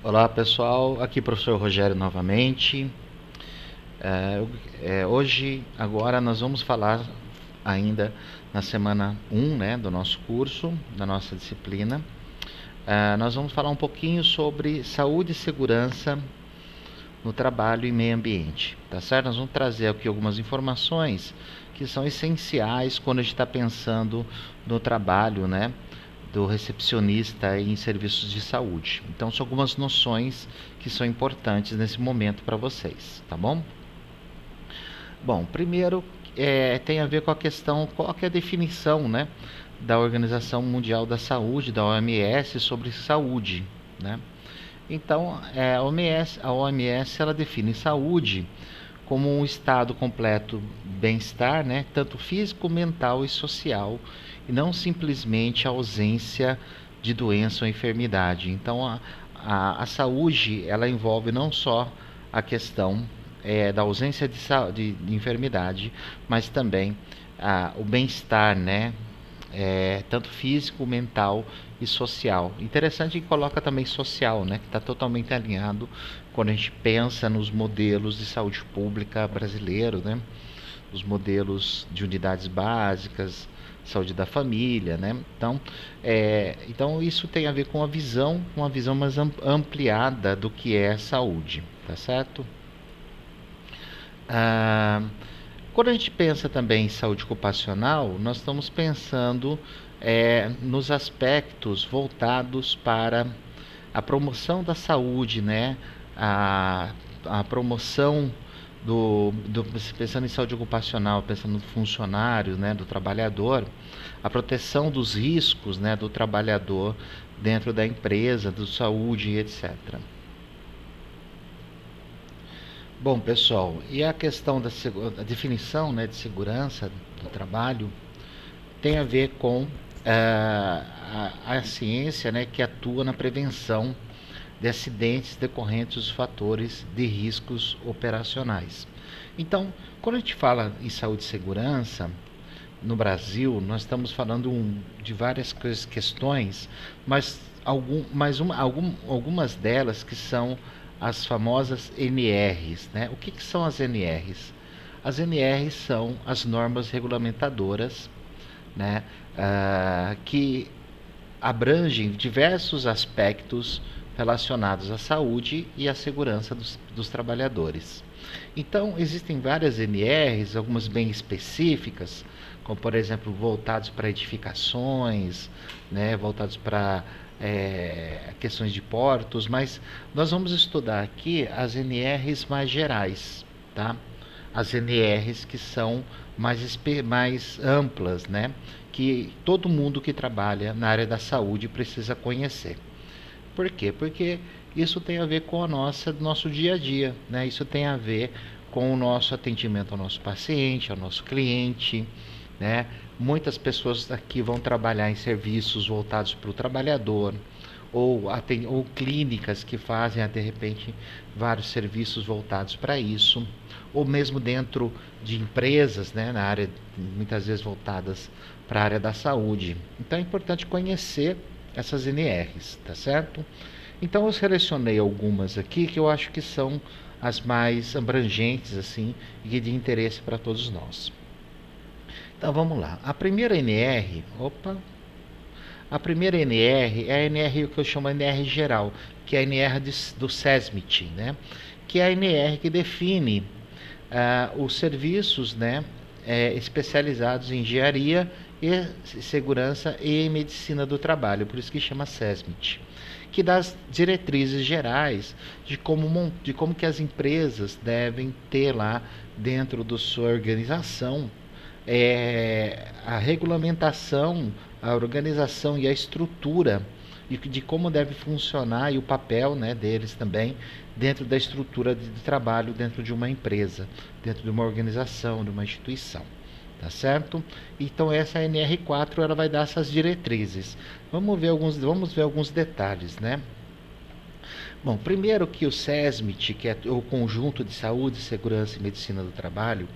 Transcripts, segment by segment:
Olá pessoal, aqui professor Rogério novamente. Hoje, agora nós vamos falar ainda na semana 1, né, do nosso curso, da nossa disciplina. Nós vamos falar um pouquinho sobre saúde e segurança no trabalho e meio ambiente, tá certo? Nós vamos trazer aqui algumas informações que são essenciais quando a gente está pensando no trabalho, né, do recepcionista em serviços de saúde. Então, são algumas noções que são importantes nesse momento para vocês, tá bom? Bom, primeiro tem a ver com a questão, qual que é a definição, né, da Organização Mundial da Saúde, da OMS, sobre saúde, né? Então, a OMS ela define saúde como um estado completo bem-estar, né, tanto físico, mental e social, e não simplesmente a ausência de doença ou enfermidade. Então, a saúde ela envolve não só a questão da ausência de enfermidade, mas também o bem-estar, né, tanto físico, mental e social. Interessante que coloca também social, né, que está totalmente alinhado quando a gente pensa nos modelos de saúde pública brasileiros, né, os modelos de unidades básicas, saúde da família, né? Então isso tem a ver com uma visão mais ampliada do que é saúde, tá certo? Ah, Quando a gente pensa também em saúde ocupacional, nós estamos pensando nos aspectos voltados para a promoção da saúde, né? A, a promoção pensando em saúde ocupacional, pensando no funcionário, né, do trabalhador, a proteção dos riscos, né, do trabalhador dentro da empresa, do saúde, etc. Bom, pessoal, e a questão da definição, né, de segurança do trabalho tem a ver com a ciência, né, que atua na prevenção de acidentes decorrentes dos fatores de riscos operacionais. Então, quando a gente fala em saúde e segurança, no Brasil, nós estamos falando de várias questões, mas, algumas delas que são as famosas NRs. Né? O que são as NRs? As NRs são as normas regulamentadoras, né, que abrangem diversos aspectos relacionados à saúde e à segurança dos trabalhadores. Então, existem várias NRs, algumas bem específicas, como por exemplo voltados para edificações, né, voltados para questões de portos, mas nós vamos estudar aqui as NRs mais gerais, tá? As NRs que são mais amplas, né? Que todo mundo que trabalha na área da saúde precisa conhecer. Por quê? Porque isso tem a ver com nosso dia a dia, né? Isso tem a ver com o nosso atendimento ao nosso paciente, ao nosso cliente, né? Muitas pessoas aqui vão trabalhar em serviços voltados para o trabalhador, ou clínicas que fazem, de repente, vários serviços voltados para isso, ou mesmo dentro de empresas, né, na área, muitas vezes voltadas para a área da saúde. Então é importante conhecer essas NRs, tá certo? Então eu selecionei algumas aqui que eu acho que são as mais abrangentes assim e de interesse para todos nós. Então vamos lá. A primeira NR é a NR que eu chamo de NR geral, que é a NR do SESMIT, né? Que é a NR que define os serviços, né, especializados em engenharia e segurança e medicina do trabalho, por isso que chama SESMIT, que dá as diretrizes gerais de como que as empresas devem ter lá dentro da sua organização a regulamentação, a organização e a estrutura de como deve funcionar e o papel, né, deles também dentro da estrutura de trabalho dentro de uma empresa, dentro de uma organização, de uma instituição. Tá certo? Então essa NR4 ela vai dar essas diretrizes. Vamos ver alguns detalhes, né? Bom, primeiro que o SESMIT, que é o Conjunto de Saúde, Segurança e Medicina do Trabalho,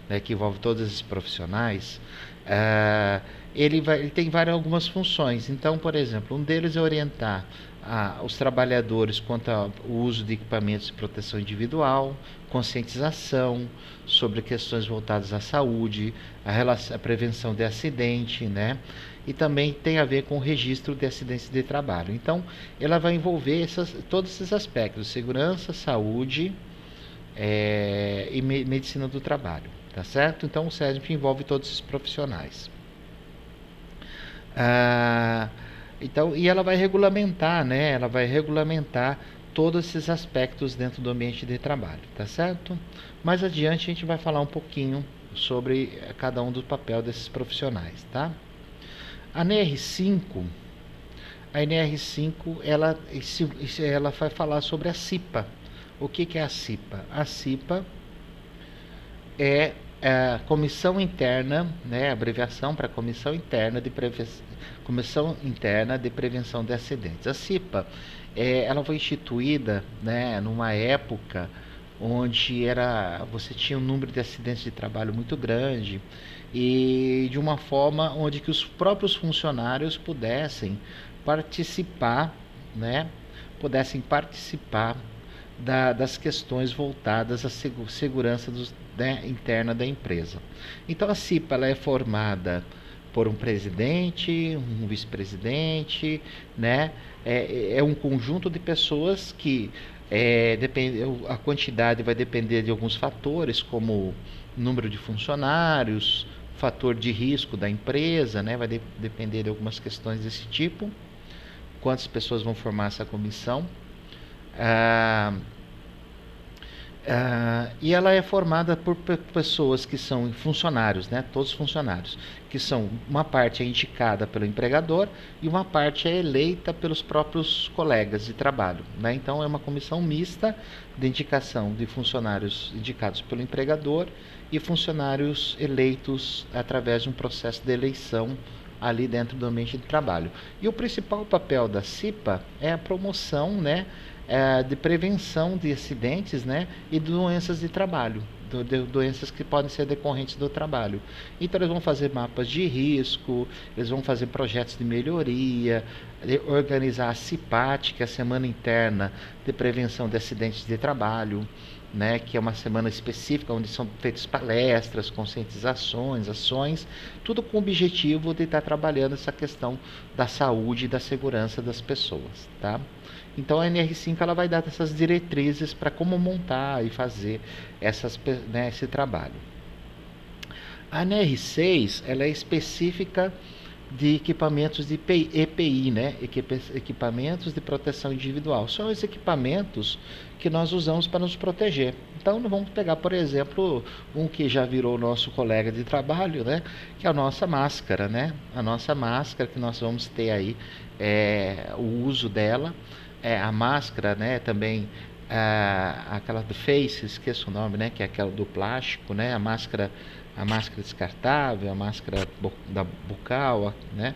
né, que envolve todos esses profissionais, Ele tem algumas funções. Então, por exemplo, um deles é orientar os trabalhadores quanto ao uso de equipamentos de proteção individual, conscientização sobre questões voltadas à saúde, a prevenção de acidente, né? E também tem a ver com o registro de acidentes de trabalho. Então, ela vai envolver todos esses aspectos: segurança, saúde e medicina do trabalho, tá certo? Então, o SESMIP envolve todos esses profissionais. Então, e ela vai regulamentar, né? Ela vai regulamentar todos esses aspectos dentro do ambiente de trabalho, tá certo? Mais adiante a gente vai falar um pouquinho sobre cada um do papel desses profissionais, tá? A NR5, ela vai falar sobre a CIPA. O que é a CIPA? A CIPA é a Comissão Interna, né, abreviação para Comissão Interna de Prevenção de Acidentes. A CIPA, ela foi instituída, né, numa época onde você tinha um número de acidentes de trabalho muito grande e de uma forma onde que os próprios funcionários pudessem participar, né, das questões voltadas à segurança interna da empresa. Então a CIPA ela é formada por um presidente, um vice-presidente, né? É um conjunto de pessoas que a quantidade vai depender de alguns fatores, como número de funcionários, fator de risco da empresa, né? Vai depender de algumas questões desse tipo. Quantas pessoas vão formar essa comissão? E ela é formada por pessoas que são funcionários, né? Todos funcionários, que são, uma parte é indicada pelo empregador e uma parte é eleita pelos próprios colegas de trabalho, né? Então é uma comissão mista de indicação de funcionários indicados pelo empregador e funcionários eleitos através de um processo de eleição ali dentro do ambiente de trabalho. E o principal papel da CIPA é a promoção, né, de prevenção de acidentes, né, e de doenças de trabalho, doenças que podem ser decorrentes do trabalho. Então eles vão fazer mapas de risco, eles vão fazer projetos de melhoria, organizar a CIPAT, que é a Semana Interna de Prevenção de Acidentes de Trabalho, né, que é uma semana específica onde são feitas palestras, conscientizações, ações, tudo com o objetivo de estar trabalhando essa questão da saúde e da segurança das pessoas, tá? Então a NR5 ela vai dar essas diretrizes para como montar e fazer esse trabalho. A NR6 ela é específica de equipamentos de EPI, né? Equipamentos de proteção individual. São os equipamentos que nós usamos para nos proteger. Então, vamos pegar, por exemplo, um que já virou nosso colega de trabalho, né? Que é a nossa máscara, né? A nossa máscara que nós vamos ter aí, o uso dela. A máscara, né? Também aquela do Face, esqueço o nome, né? Que é aquela do plástico, né? A máscara descartável, a máscara da bucal, né?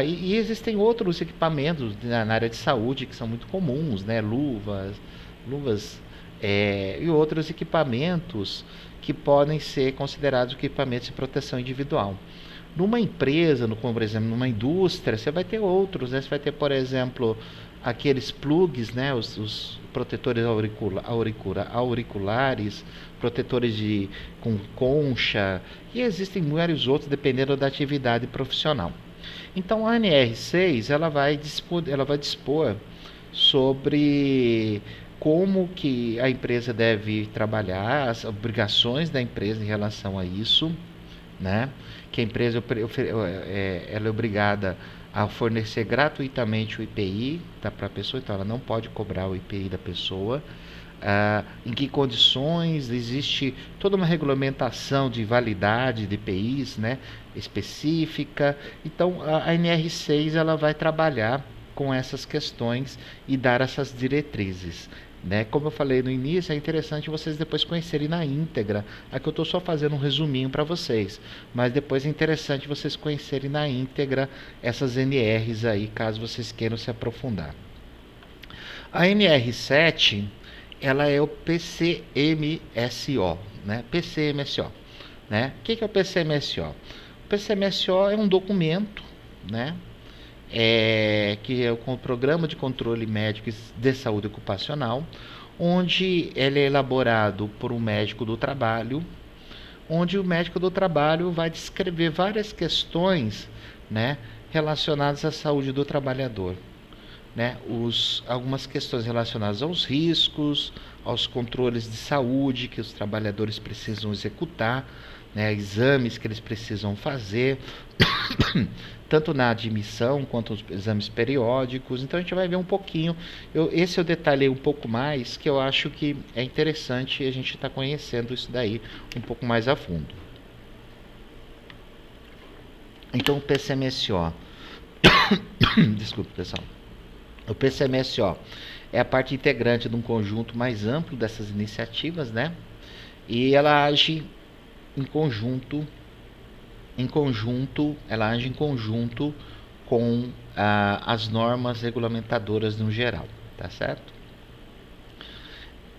E existem outros equipamentos na área de saúde que são muito comuns, né? Luvas e outros equipamentos que podem ser considerados equipamentos de proteção individual. Numa empresa, por exemplo, numa indústria, você vai ter outros, né? Você vai ter, por exemplo, aqueles plugs, né? Os protetores auriculares, protetores com concha, e existem vários outros dependendo da atividade profissional. Então a NR6 ela vai dispor sobre como que a empresa deve trabalhar, as obrigações da empresa em relação a isso, né? Que a empresa ela é obrigada a fornecer gratuitamente o IPI para a pessoa, então ela não pode cobrar o IPI da pessoa. Em que condições, existe toda uma regulamentação de validade de IPIs, né, específica. Então a NR6 ela vai trabalhar com essas questões e dar essas diretrizes, né? Como eu falei no início, é interessante vocês depois conhecerem na íntegra. Aqui eu estou só fazendo um resuminho para vocês, mas depois é interessante vocês conhecerem na íntegra essas NRs aí, caso vocês queiram se aprofundar. A NR7 ela é o PCMSO, né? PCMSO, né? O que é o PCMSO? PCMSO é um documento, né, que é o Programa de Controle Médico de Saúde Ocupacional, onde ele é elaborado por um médico do trabalho, onde o médico do trabalho vai descrever várias questões, né, relacionadas à saúde do trabalhador, né, algumas questões relacionadas aos riscos, aos controles de saúde que os trabalhadores precisam executar, né, exames que eles precisam fazer, tanto na admissão quanto os exames periódicos. Então a gente vai ver um pouquinho, esse eu detalhei um pouco mais, que eu acho que é interessante a gente estar conhecendo isso daí um pouco mais a fundo. Então o PCMSO, desculpe pessoal, o PCMSO é a parte integrante de um conjunto mais amplo dessas iniciativas, né? E ela age em conjunto, ela age em conjunto com as normas regulamentadoras no geral, tá certo?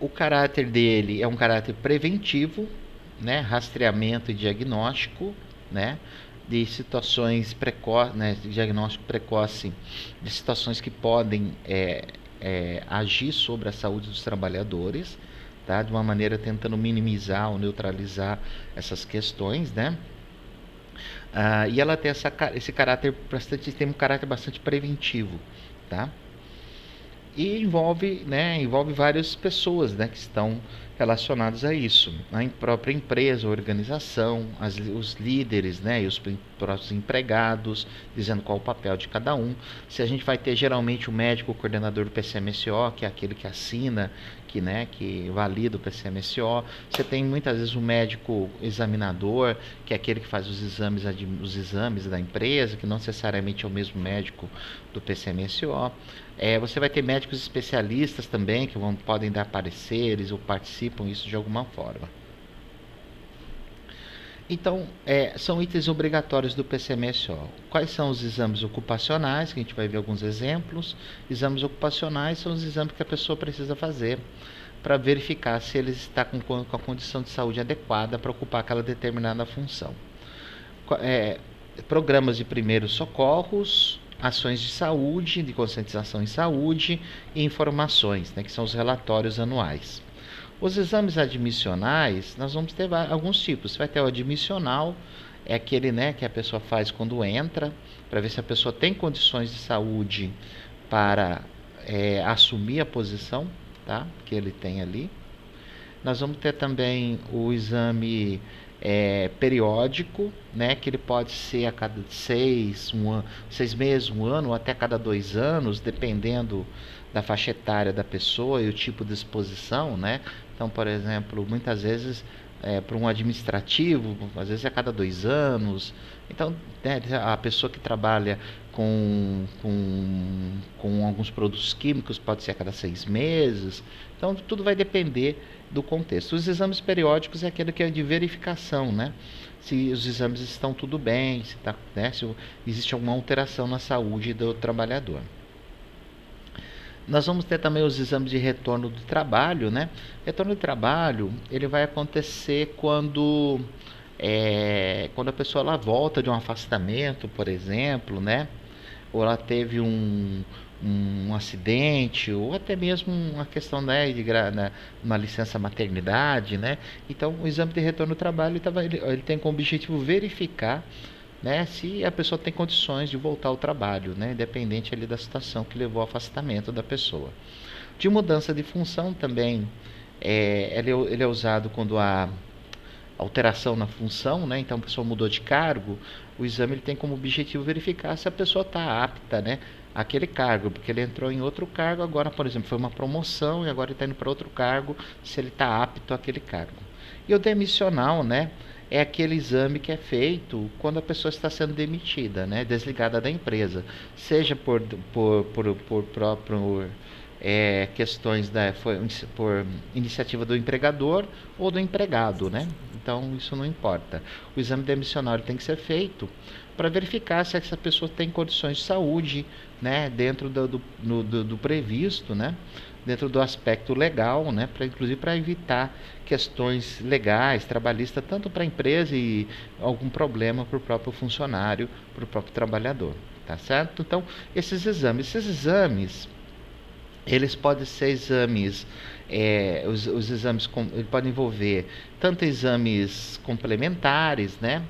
O caráter dele é um caráter preventivo, né? Rastreamento e diagnóstico, né? De situações precoces, né? De diagnóstico precoce de situações que podem agir sobre a saúde dos trabalhadores, tá? De uma maneira tentando minimizar ou neutralizar essas questões, né? E ela tem esse caráter tem um caráter bastante preventivo, tá? E envolve várias pessoas, né, que estão relacionadas a isso, a própria empresa, a organização, os líderes, né, e os próprios empregados, dizendo qual o papel de cada um. Se a gente vai ter geralmente o médico, o coordenador do PCMSO, que é aquele que assina, que valida o PCMSO. Você tem muitas vezes o médico examinador, que é aquele que faz os exames da empresa, que não necessariamente é o mesmo médico do PCMSO. Você vai ter médicos especialistas também, que podem dar pareceres ou participam disso de alguma forma. Então, são itens obrigatórios do PCMSO. Quais são os exames ocupacionais, que a gente vai ver alguns exemplos. Exames ocupacionais são os exames que a pessoa precisa fazer para verificar se ele está com a condição de saúde adequada para ocupar aquela determinada função. Programas de primeiros socorros, ações de saúde, de conscientização em saúde e informações, né, que são os relatórios anuais. Os exames admissionais, nós vamos ter alguns tipos. Você vai ter o admissional, é aquele, né, que a pessoa faz quando entra, para ver se a pessoa tem condições de saúde para assumir a posição, tá, que ele tem ali. Nós vamos ter também o exame periódico, né, que ele pode ser a cada 6 meses, um ano, ou até cada 2 anos, dependendo da faixa etária da pessoa e o tipo de exposição, né? Então, por exemplo, muitas vezes para um administrativo, às vezes a cada 2 anos. Então, né, a pessoa que trabalha com alguns produtos químicos pode ser a cada 6 meses. Então, tudo vai depender do contexto. Os exames periódicos é aquele que é de verificação, né? Se os exames estão tudo bem, se existe alguma alteração na saúde do trabalhador. Nós vamos ter também os exames de retorno do trabalho, né? Retorno do trabalho, ele vai acontecer quando a pessoa ela volta de um afastamento, por exemplo, né? Ou ela teve um acidente, ou até mesmo uma questão, né, de uma licença maternidade, né? Então, o exame de retorno do trabalho ele tem como objetivo verificar, né, se a pessoa tem condições de voltar ao trabalho, né, independente ali da situação que levou ao afastamento da pessoa. De mudança de função também, ele é usado quando há alteração na função, né? Então a pessoa mudou de cargo, o exame ele tem como objetivo verificar se a pessoa está apta, né, àquele cargo, porque ele entrou em outro cargo, agora, por exemplo, foi uma promoção e agora ele está indo para outro cargo, se ele está apto àquele cargo. E o demissional, né, é aquele exame que é feito quando a pessoa está sendo demitida, né, desligada da empresa, seja por próprio questões por iniciativa do empregador ou do empregado, né? Então isso não importa. O exame demissional tem que ser feito para verificar se essa pessoa tem condições de saúde, né, dentro do previsto, né, dentro do aspecto legal, né, inclusive para evitar questões legais, trabalhistas, tanto para a empresa e algum problema para o próprio funcionário, para o próprio trabalhador, tá certo? Então, esses exames, eles podem ser exames, os exames ele pode envolver tanto exames complementares, né?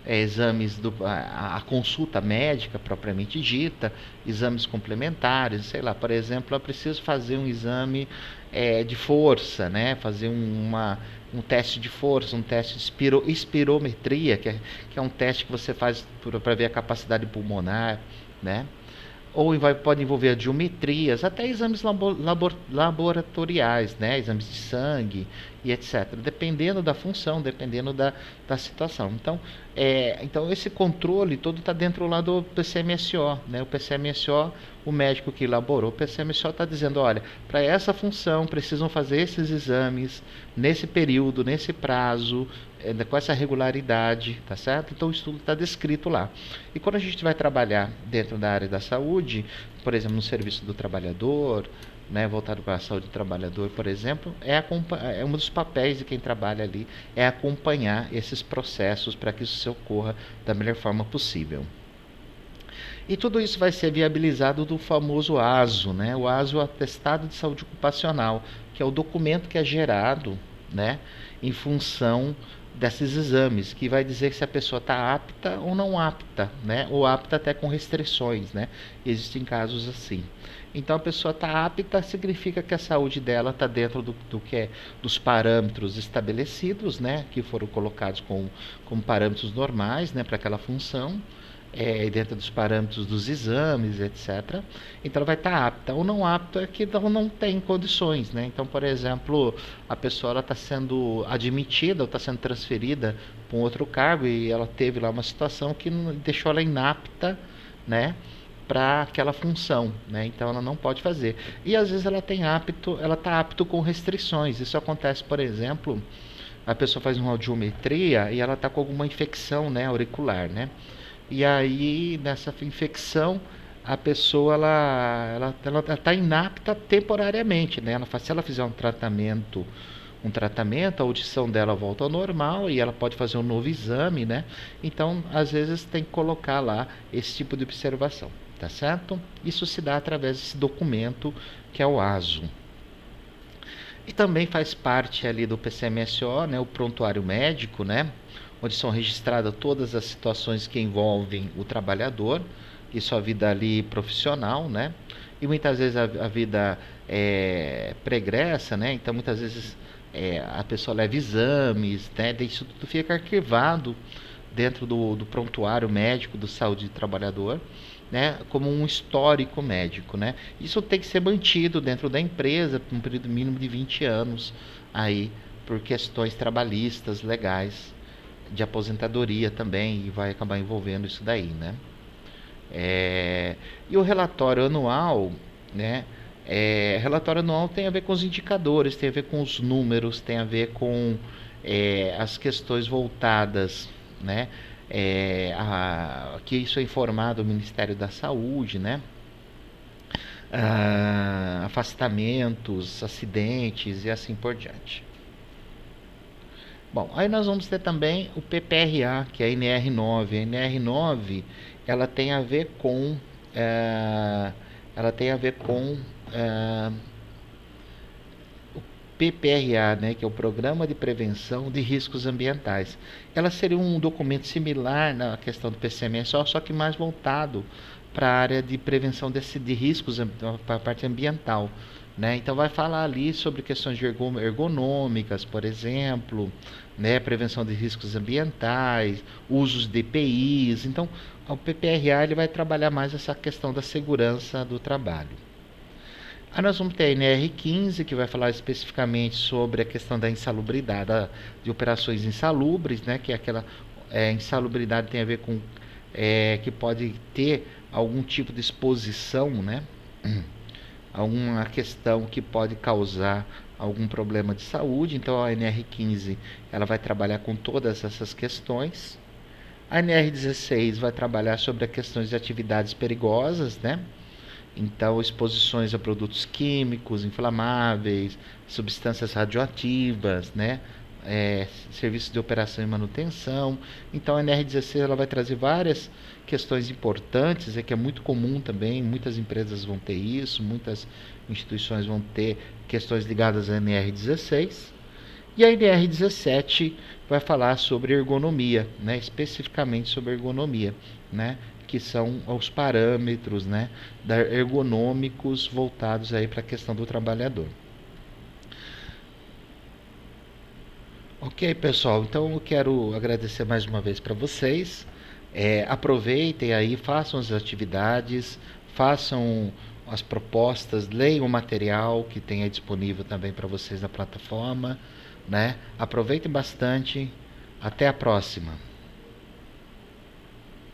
Exames a consulta médica propriamente dita, exames complementares, sei lá, por exemplo, eu preciso fazer um exame de força, né? Fazer um teste de força, um teste de espirometria, que é um teste que você faz para ver a capacidade pulmonar, né? Ou pode envolver adiometrias, até exames laboratoriais, né? Exames de sangue e etc. Dependendo da função, dependendo da situação. Então, esse controle todo está dentro lá do PCMSO, né? O PCMSO, o médico que elaborou o PCMSO está dizendo, olha, para essa função precisam fazer esses exames nesse período, nesse prazo, com essa regularidade, tá certo? Então, isso tudo está descrito lá. E quando a gente vai trabalhar dentro da área da saúde, por exemplo, no serviço do trabalhador, né, voltado para a saúde do trabalhador, por exemplo, é um dos papéis de quem trabalha ali, é acompanhar esses processos para que isso ocorra da melhor forma possível. E tudo isso vai ser viabilizado do famoso ASO, né? O ASO, o Atestado de Saúde Ocupacional, que é o documento que é gerado, né, em função desses exames, que vai dizer se a pessoa está apta ou não apta, né? Ou apta até com restrições, né? Existem casos assim. Então, a pessoa está apta significa que a saúde dela está dentro do que é dos parâmetros estabelecidos, né? Que foram colocados como parâmetros normais, né? Para aquela função. Dentro dos parâmetros dos exames, etc. Então ela vai estar apta. Ou não apta é que não tem condições, né? Então, por exemplo, a pessoa está sendo admitida ou está sendo transferida para um outro cargo e ela teve lá uma situação que deixou ela inapta, né, para aquela função, né? Então ela não pode fazer. E às vezes ela está apto com restrições. Isso acontece, por exemplo, a pessoa faz uma audiometria e ela está com alguma infecção, né, auricular, né? E aí, nessa infecção, a pessoa ela está inapta temporariamente, né? Se ela fizer um tratamento, a audição dela volta ao normal e ela pode fazer um novo exame, né? Então, às vezes tem que colocar lá esse tipo de observação, tá certo? Isso se dá através desse documento que é o ASO. E também faz parte ali do PCMSO, né, o prontuário médico, né, onde são registradas todas as situações que envolvem o trabalhador e sua vida ali profissional, né, e muitas vezes a vida pregressa, né, então muitas vezes a pessoa leva exames, né, isso tudo fica arquivado dentro do prontuário médico do saúde do trabalhador, né, como um histórico médico, né? Isso tem que ser mantido dentro da empresa por um período mínimo de 20 anos aí, por questões trabalhistas, legais, de aposentadoria também, e vai acabar envolvendo isso daí, né? E o relatório anual, né? Relatório anual tem a ver com os indicadores, tem a ver com os números, tem a ver com as questões voltadas, né? Que isso é informado ao Ministério da Saúde, né? Afastamentos, acidentes e assim por diante. Bom, aí nós vamos ter também o PPRA, que é a NR9. A NR9, ela tem a ver com o PPRA, né, que é o Programa de Prevenção de Riscos Ambientais. Ela seria um documento similar na questão do PCMSO, só que mais voltado para a área de prevenção de riscos, para a parte ambiental, né? Então vai falar ali sobre questões de ergonômicas, por exemplo, né? Prevenção de riscos ambientais, usos de EPIs. Então o PPRA ele vai trabalhar mais essa questão da segurança do trabalho. Aí nós vamos ter a NR15, que vai falar especificamente sobre a questão da insalubridade, de operações insalubres, né? Que é aquela insalubridade tem a ver com que pode ter algum tipo de exposição, né? Alguma questão que pode causar algum problema de saúde. Então a NR15 ela vai trabalhar com todas essas questões, A NR16 vai trabalhar sobre as questões de atividades perigosas, né? Então, exposições a produtos químicos, inflamáveis, substâncias radioativas, né? Serviços de operação e manutenção. Então, a NR16 ela vai trazer várias questões importantes, que é muito comum também, muitas empresas vão ter isso, muitas instituições vão ter questões ligadas à NR16. E a NR17 vai falar sobre ergonomia, né? Especificamente sobre ergonomia, né? Que são os parâmetros, né, ergonômicos voltados aí para a questão do trabalhador. Ok, pessoal, então eu quero agradecer mais uma vez para vocês. Aproveitem aí, façam as atividades, façam as propostas, leiam o material que tem aí disponível também para vocês na plataforma, né? Aproveitem bastante. Até a próxima.